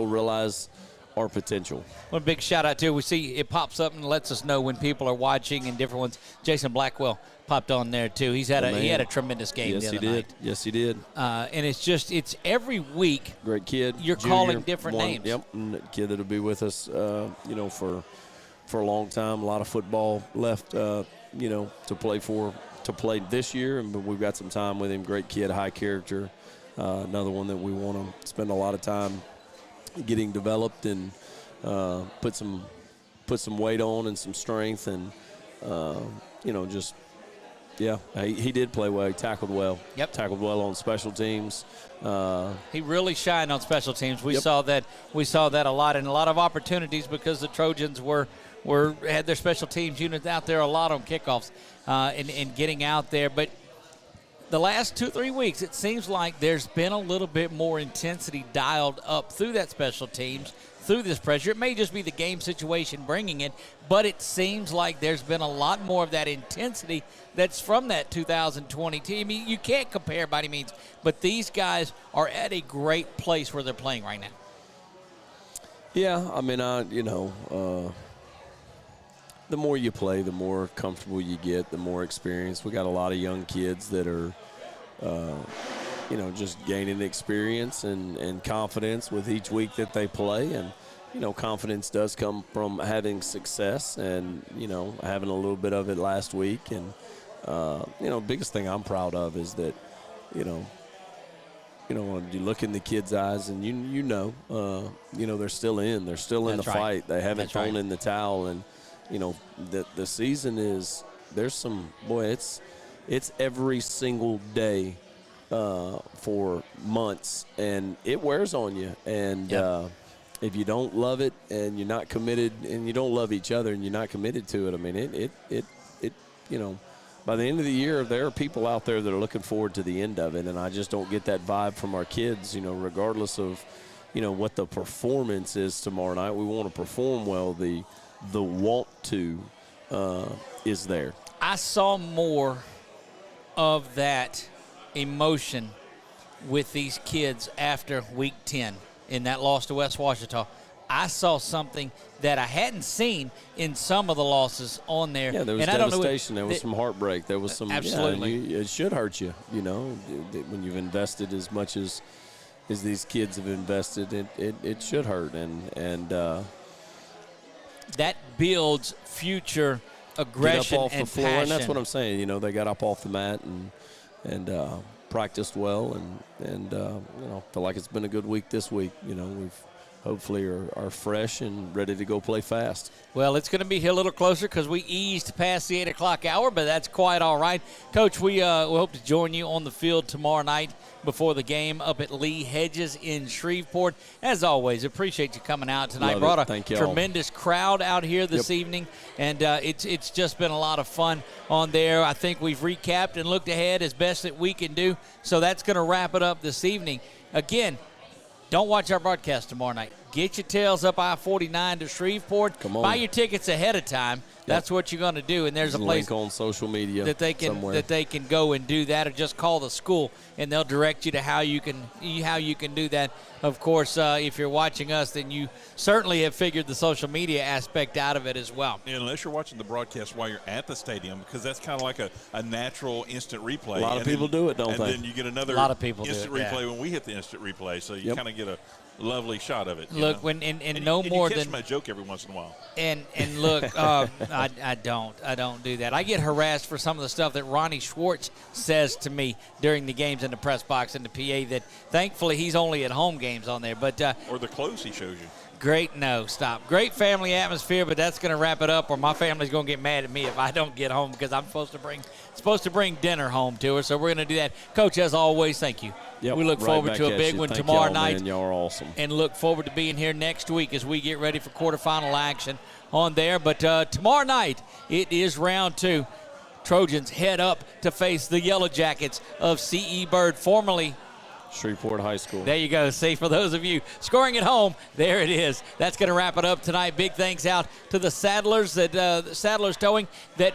realize our potential. One big shout out to, we see it pops up and lets us know when people are watching and different ones. Jason Blackwell popped on there too. He had a tremendous game the other night. Yes, he did. And it's every week. Great kid. You're junior, calling different names. Yep, and a kid that'll be with us, for a long time. A lot of football left, to play this year, and we've got some time with him. Great kid, high character. Another one that we want to spend a lot of time getting developed and put some weight on and some strength, and he did play well. He tackled well. Yep. Tackled well on special teams. He really shined on special teams. We saw that a lot, and a lot of opportunities because the Trojans had their special teams units out there a lot on kickoffs and getting out there. But the last 2-3 weeks, it seems like there's been a little bit more intensity dialed up through that special teams, through this pressure. It may just be the game situation bringing it, but it seems like there's been a lot more of that intensity that's from that 2020 team. I mean, you can't compare by any means, but these guys are at a great place where they're playing right now. Yeah, I mean, the more you play, the more comfortable you get, the more experience. We got a lot of young kids that are, just gaining experience and confidence with each week that they play. And, confidence does come from having success and, having a little bit of it last week. And, biggest thing I'm proud of is that, when you look in the kids' eyes and they're still in. They're still in the fight. They haven't thrown in the towel. And, the season is, there's some, it's every single day for months, and it wears on you. And if you don't love it and you're not committed, and you don't love each other and you're not committed to it, I mean, it by the end of the year, there are people out there that are looking forward to the end of it, and I just don't get that vibe from our kids, regardless of, what the performance is tomorrow night. We want to perform well. The want to is there. I saw more of that emotion with these kids after week 10 in that loss to West Washita, I saw something that I hadn't seen in some of the losses on there. Yeah, there was devastation. There was some heartbreak. There was some. Absolutely. Yeah, it should hurt you, when you've invested as much as these kids have invested. It should hurt, and that builds future aggression get up off and the floor, passion. and that's what I'm saying. They got up off the mat and practiced well, and feel like it's been a good week this week. We've hopefully are fresh and ready to go play fast. Well, it's going to be here a little closer because we eased past the 8 o'clock hour, but that's quite all right. Coach, we hope to join you on the field tomorrow night before the game up at Lee Hedges in Shreveport. As always, appreciate you coming out tonight. Brought a tremendous crowd out here this evening, and it's just been a lot of fun on there. I think we've recapped and looked ahead as best that we can do, so that's going to wrap it up this evening. Again, don't watch our broadcast tomorrow night. Get your tails up I-49 to Shreveport. Come on. Buy your tickets ahead of time. That's what you're going to do, and there's a place link on social media that they can go and do that, or just call the school and they'll direct you to how you can do that. Of course, if you're watching us, then you certainly have figured the social media aspect out of it as well. Yeah, unless you're watching the broadcast while you're at the stadium, because that's kind of like a natural instant replay. A lot of people do it, don't they? And then you get another a lot of people instant replay when we hit the instant replay, so you kind of get a lovely shot of it. Look, and no you more catch than my joke every once in a while. And look, I don't do that. I get harassed for some of the stuff that Ronnie Schwartz says to me during the games in the press box and the PA. That thankfully he's only at home games on there. But or the clothes he shows you. Great family atmosphere, but that's going to wrap it up, or my family's going to get mad at me if I don't get home, because I'm supposed to bring dinner home to her. So we're going to do that. Coach, as always, thank you. Yep, we look forward to a big one tomorrow night. Man, y'all are awesome. And look forward to being here next week as we get ready for quarterfinal action on there. But tomorrow night, it is round 2. Trojans head up to face the Yellow Jackets of CE Byrd, formerly Shreveport High School. There you go. See, for those of you scoring at home, there it is. That's going to wrap it up tonight. Big thanks out to the Saddlers Towing that